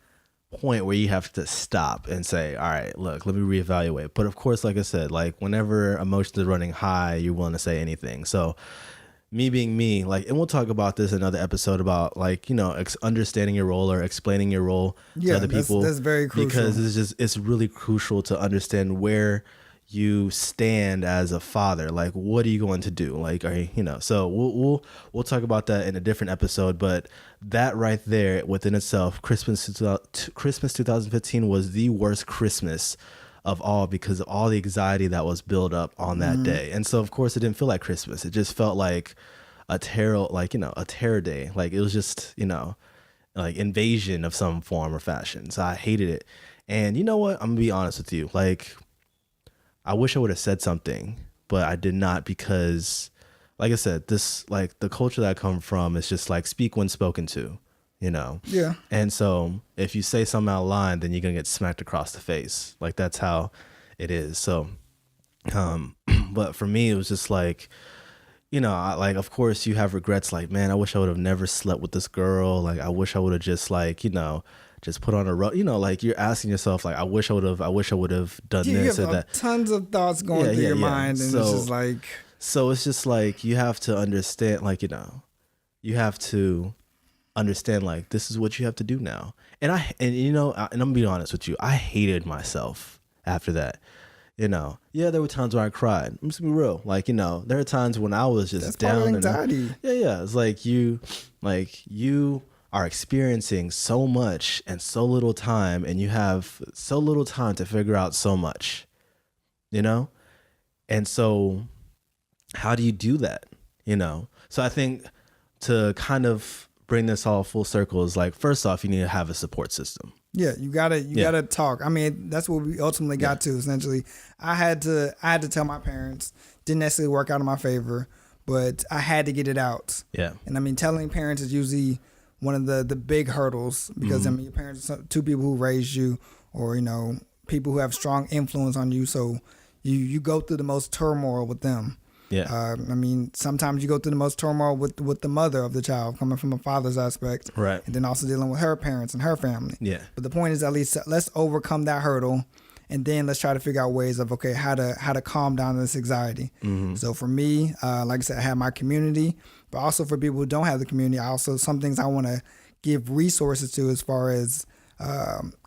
point where you have to stop and say, all right, look, let me reevaluate. But of course, like I said, like whenever emotions are running high, you're willing to say anything. So me being me, like, and we'll talk about this in another episode about like, understanding your role or explaining your role to other people. That's very crucial, because it's really crucial to understand where you stand as a father. Like, what are you going to do? Like, are you, so we'll talk about that in a different episode. But that right there within itself, Christmas 2015 was the worst Christmas of all, because of all the anxiety that was built up on that day. And so of course it didn't feel like Christmas. It just felt like a terror, like, a terror day. Like it was just, like invasion of some form or fashion. So I hated it. And you know what? I'm gonna be honest with you. Like, I wish I would have said something, but I did not, because like I said, this, like the culture that I come from is just like speak when spoken to, Yeah. And so if you say something out of line, then you're going to get smacked across the face. Like that's how it is. So, but for me, it was just like, like, of course you have regrets. Like, man, I wish I would have never slept with this girl. Like, I wish I would have just like, just put on a row, like you're asking yourself, like, I wish I would have done this or that. Tons of thoughts going through your mind. And it's just like, so it's just like, you have to understand, like, you have to understand, like, this is what you have to do now. And I'm gonna be honest with you, I hated myself after that. There were times where I cried. I'm just gonna be real. Like, there are times when I was just down. Part of anxiety. It's like you are experiencing so much and so little time, and you have so little time to figure out so much, and so how do you do that? So I think to kind of bring this all full circle is like, first off, you need to have a support system. Yeah, you gotta talk. I mean, that's what we ultimately got to. Essentially, I had to tell my parents. Didn't necessarily work out in my favor, but I had to get it out. Yeah. And I mean, telling parents is usually one of the big hurdles because I mean, your parents are two people who raised you, or people who have strong influence on you. So you go through the most turmoil with them. Yeah. I mean, sometimes you go through the most turmoil with the mother of the child, coming from a father's aspect. Right. And then also dealing with her parents and her family. Yeah. But the point is, at least let's overcome that hurdle, and then let's try to figure out ways of how to calm down this anxiety. So for me, like I said, I have my community, but also for people who don't have the community, some things I want to give resources to as far as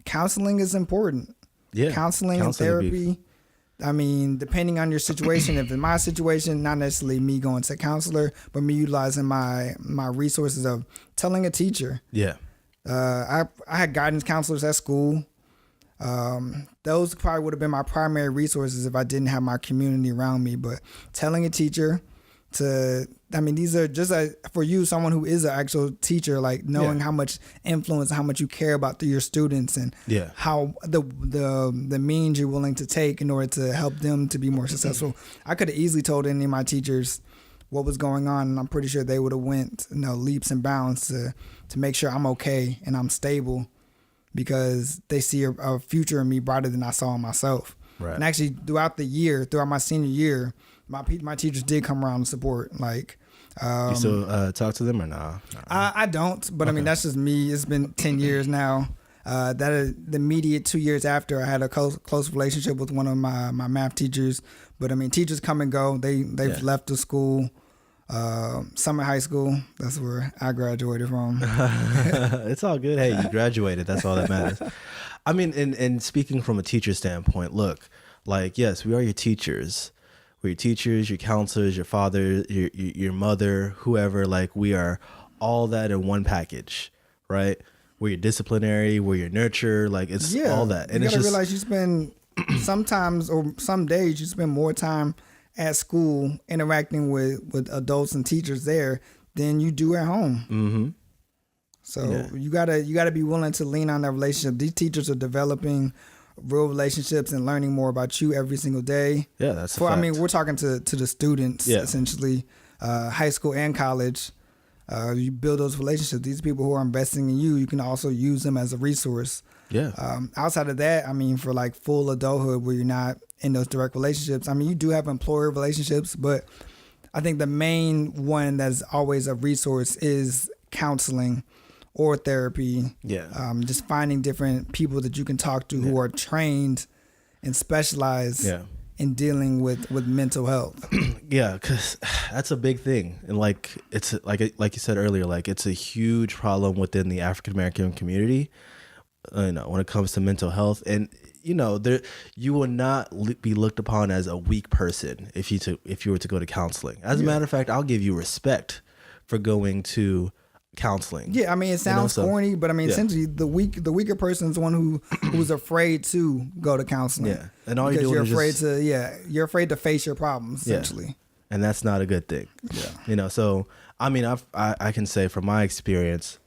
counseling is important. Yeah. Counseling and therapy. I mean, depending on your situation, if in my situation, not necessarily me going to a counselor, but me utilizing my resources of telling a teacher. Yeah. I had guidance counselors at school. Those probably would have been my primary resources if I didn't have my community around me. But telling a teacher these are just for you, someone who is an actual teacher, like knowing how much influence, how much you care about your students, and how the means you're willing to take in order to help them to be more successful. I could have easily told any of my teachers what was going on, and I'm pretty sure they would have went leaps and bounds to make sure I'm okay and I'm stable, because they see a future in me brighter than I saw in myself. Right. And actually, throughout my senior year, my teachers did come around and support. Like, you still talk to them or nah? I don't, but I mean, that's just me. It's been 10 years now. The immediate 2 years after, I had a close relationship with one of my math teachers. But I mean, teachers come and go. They've left the school. Summit High School, that's where I graduated from. It's all good. Hey, you graduated. That's all that matters. I mean, and speaking from a teacher standpoint, look, like, yes, we are your teachers. We're your teachers, your counselors, your father, your mother, whoever. Like, we are all that in one package, right? We're your disciplinary, we're your nurture. Like, it's all that. And you gotta realize you spend sometimes, or some days, you spend more time at school interacting with adults and teachers there than you do at home. Mm-hmm. So you gotta be willing to lean on that relationship. These teachers are developing real relationships and learning more about you every single day. Yeah, that's a fact. I mean, we're talking to the students, essentially, high school and college. You build those relationships. These people who are investing in you, you can also use them as a resource. Yeah. Outside of that, I mean, for like full adulthood where you're not in those direct relationships, I mean, you do have employer relationships, but I think the main one that's always a resource is counseling or therapy. Yeah. Just finding different people that you can talk to who are trained and specialized in dealing with mental health. Yeah, because that's a big thing. And like, it's like you said earlier, like, it's a huge problem within the African American community, when it comes to mental health. And you will not be looked upon as a weak person if you were to go to counseling. As a matter of fact, I'll give you respect for going to counseling. Yeah, I mean, it sounds corny, but I mean, essentially, the weaker person is the one who's afraid to go to counseling. Yeah, and all you're afraid you're afraid to face your problems, essentially. Yeah. And that's not a good thing. Yeah, so I mean, I can say from my experience,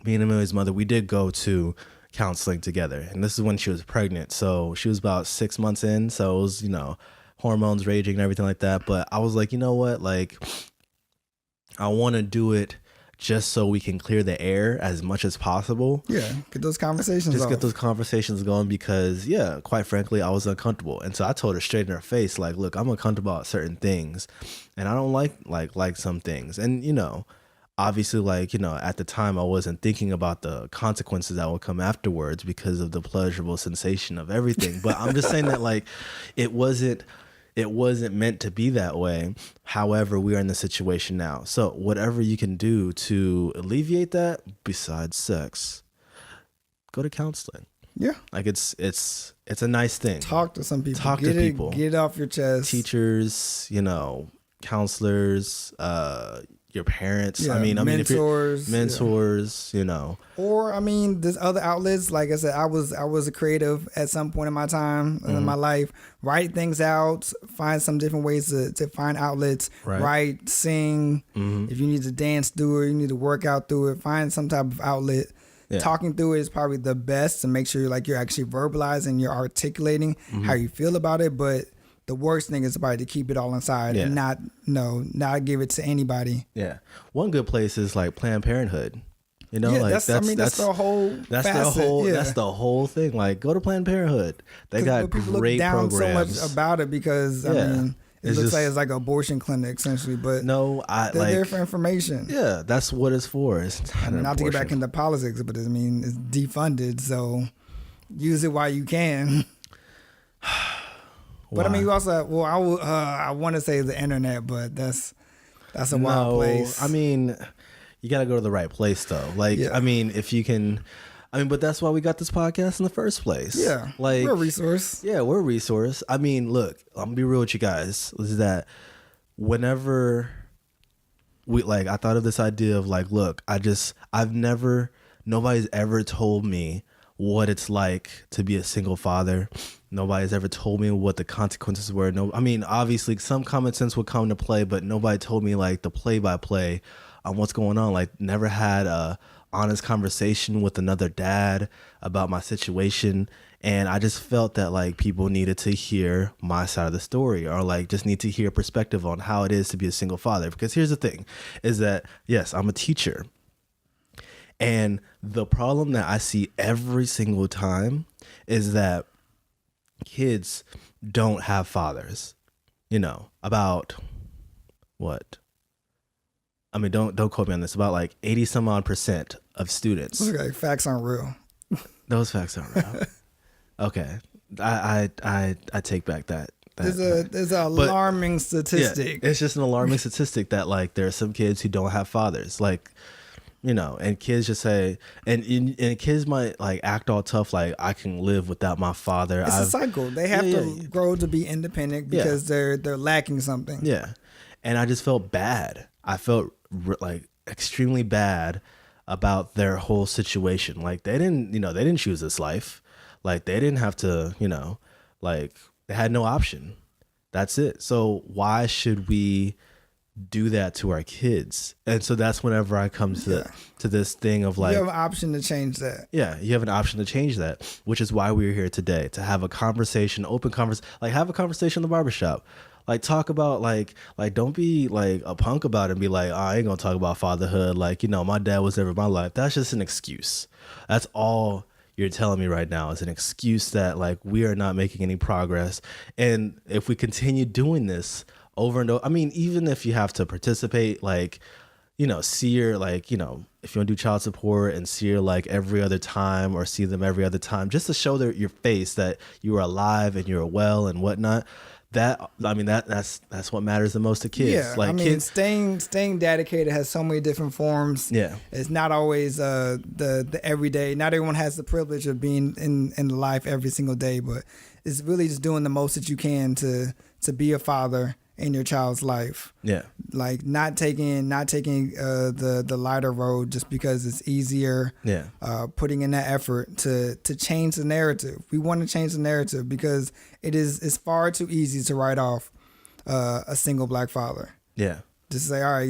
me and Amelia's mother, we did go to counseling together, and this is when she was pregnant. So she was about 6 months in, so it was hormones raging and everything like that. But I was like, you know what, like, I want to do it just so we can clear the air as much as possible. Yeah, get those conversations get those conversations going, because, quite frankly, I was uncomfortable. And so I told her straight in her face, like, look, I'm uncomfortable about certain things, and I don't like some things. And, obviously, at the time, I wasn't thinking about the consequences that would come afterwards because of the pleasurable sensation of everything. But I'm just saying that, like, it wasn't meant to be that way. However, we are in the situation now. So whatever you can do to alleviate that, besides sex, go to counseling. Yeah. Like, it's a nice thing. Talk to some people. Talk to people. Get it off your chest. Teachers, counselors, your parents. Yeah, I mean, mentors. Or, I mean, there's other outlets. Like I said, I was a creative at some point in my time in my life. Write things out. Find some different ways to find outlets. Right. Write, sing. If you need to dance, do it. You need to work out, do it. Find some type of outlet talking through it is probably the best to make sure you're actually verbalizing, you're articulating how you feel about it. But the worst thing is probably to keep it all inside and not give it to anybody. Yeah. One good place is like Planned Parenthood. That's the whole that's the whole thing. Like, go to Planned Parenthood. They got great programs. So much about it because it looks like it's like an abortion clinic essentially, but they're there for information. Yeah, that's what it's for. It's not to get back into politics, but it's defunded, so use it while you can. But you also I want to say the internet, but that's a wild place. You got to go to the right place though. If you can. But that's why we got this podcast in the first place. Yeah. We're a resource. Yeah, we're a resource. Look, I'm gonna be real with you guys. Is that whenever I thought of this idea of nobody's ever told me what it's like to be a single father. Nobody's ever told me what the consequences were. Obviously some common sense would come to play, but nobody told me the play-by-play on what's going on. Never had a honest conversation with another dad about my situation, and I just felt that people needed to hear my side of the story, or just need to hear perspective on how it is to be a single father. Because here's the thing, is that yes, I'm a teacher, and the problem that I see every single time is that kids don't have fathers. About what? Don't quote me on this. About 80 some odd % of students. Okay, facts aren't real. Those facts aren't real. Okay, I take back that. There's an alarming statistic. Yeah, it's just an alarming statistic that there are some kids who don't have fathers. And kids just say, and kids might act all tough, I can live without my father. It's a cycle. They have to grow to be independent because they're lacking something. Yeah, and I just felt bad. I felt extremely bad about their whole situation. They didn't choose this life. They didn't have to, they had no option. That's it. So why should we do that to our kids? And so that's whenever I come to this thing of you have an option to change that. Yeah, you have an option to change that, which is why we're here today, to have a conversation, open conversation, have a conversation in the barbershop. Talk about don't be a punk about it and be I ain't gonna talk about fatherhood. My dad was never in my life. That's just an excuse. That's all you're telling me right now is an excuse that we are not making any progress. And if we continue doing this over and over, even if you have to participate, see your if you want to do child support and see her every other time, or see them every other time, just to show your face that you are alive and you're well and whatnot. That's what matters the most to kids. Yeah, kids, staying dedicated has so many different forms. Yeah, it's not always the everyday. Not everyone has the privilege of being in life every single day, but it's really just doing the most that you can to be a father in your child's life. Yeah, not taking the lighter road just because it's easier. Yeah, putting in that effort to change the narrative. We want to change the narrative because it's far too easy to write off a single black father. Yeah, just say, all right,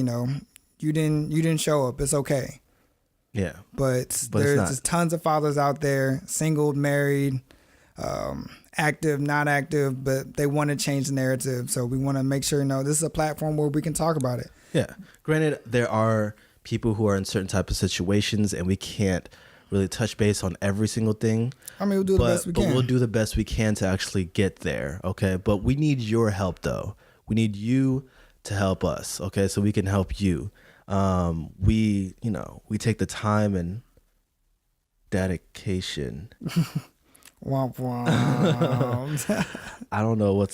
you didn't show up. It's okay. Yeah, but there's just tons of fathers out there, single, married, active, not active, but they want to change the narrative. So we want to make sure, this is a platform where we can talk about it. Yeah. Granted, there are people who are in certain type of situations and we can't really touch base on every single thing. We'll do the best we can. But we'll do the best we can to actually get there. Okay. But we need your help though. We need you to help us. Okay. So we can help you. We take the time and dedication. Womp womp. I don't know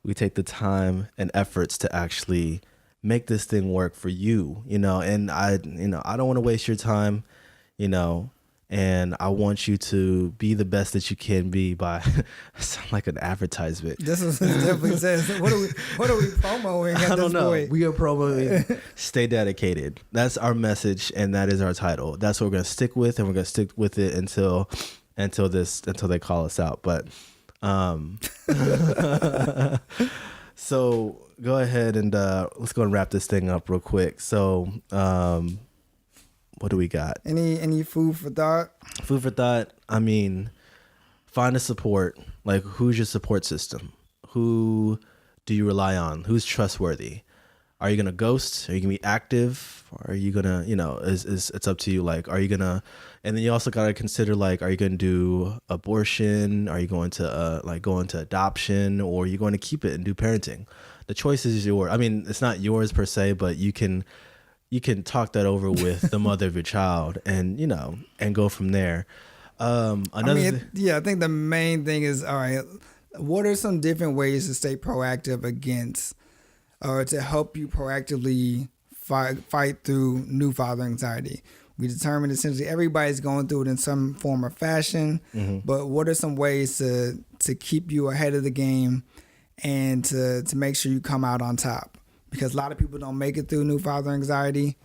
we take the time and efforts to actually make this thing work for you, and I don't want to waste your time, and I want you to be the best that you can be by sound like an advertisement. This is definitely says, what are we promoting at this point? We are promoting StayDADicated. That's our message and that is our title. That's what we're going to stick with, and we're going to stick with it until they call us out. But so go ahead and let's go and wrap this thing up real quick. So What do we got? Any food for thought? Food for thought. I mean, find a support. Like, who's your support system? Who do you rely on? Who's trustworthy? Are you gonna ghost? Are you gonna be active? Or are you gonna, it's up to you. Like, are you gonna? And then you also gotta consider, like, are you gonna do abortion? Are you going to go into adoption, or are you going to keep it and do parenting? The choice is yours. I mean, it's not yours per se, but you can talk that over with the mother of your child, and and go from there. I think the main thing is, all right, what are some different ways to stay proactive against, or to help you proactively fight through new father anxiety? We determined essentially everybody's going through it in some form or fashion, but what are some ways to keep you ahead of the game and to make sure you come out on top? Because a lot of people don't make it through new father anxiety.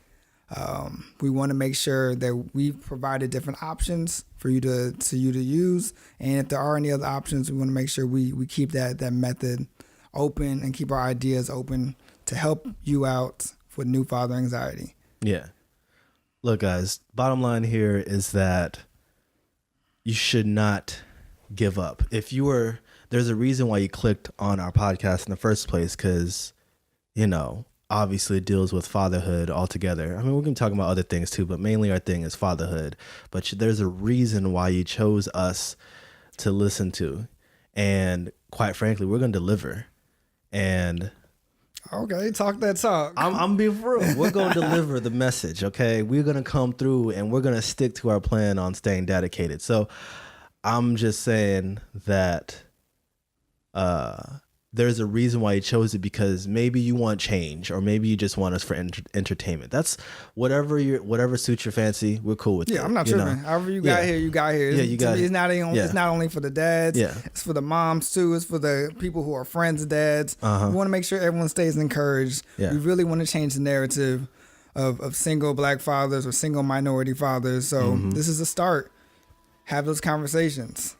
We want to make sure that we've provided different options for you to use, and if there are any other options, we want to make sure we keep that method open and keep our ideas open to help you out with new father anxiety. Yeah. Look, guys, bottom line here is that you should not give up. There's a reason why you clicked on our podcast in the first place, because obviously it deals with fatherhood altogether. I mean, we're going to talk about other things too, but mainly our thing is fatherhood. But there's a reason why you chose us to listen to. And quite frankly, we're going to deliver. And okay, talk that talk. I'm being for real. We're going to deliver the message, okay? We're going to come through, and we're going to stick to our plan on staying dedicated. So I'm just saying that there's a reason why you chose it, because maybe you want change, or maybe you just want us for entertainment. That's whatever suits your fancy. We're cool with it. Yeah, I'm not tripping. However you got here, you got here. Yeah, you got it. It's not only for the dads. Yeah. It's for the moms too. It's for the people who are friends of dads. We want to make sure everyone stays encouraged. Yeah. We really want to change the narrative of single black fathers or single minority fathers. So this is a start. Have those conversations.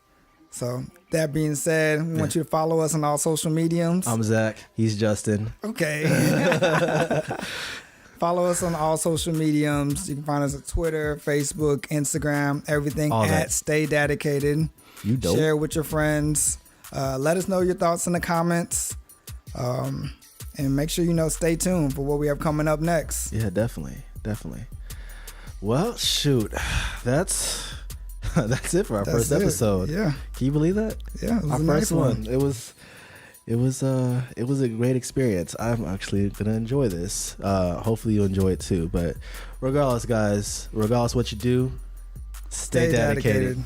So that being said, we want you to follow us on all social mediums. I'm Zach. He's Justin. Okay. Follow us on all social mediums. You can find us at Twitter, Facebook, Instagram, everything all at StayDADicated. You dope. Share with your friends. Let us know your thoughts in the comments. And make sure stay tuned for what we have coming up next. Yeah, definitely. Well, shoot. That's it for our first episode. Yeah. Can you believe that? Yeah. It was our a first nice one. It was a great experience. I'm actually gonna enjoy this. Hopefully you enjoy it too. But regardless, guys, what you do, stay dedicated.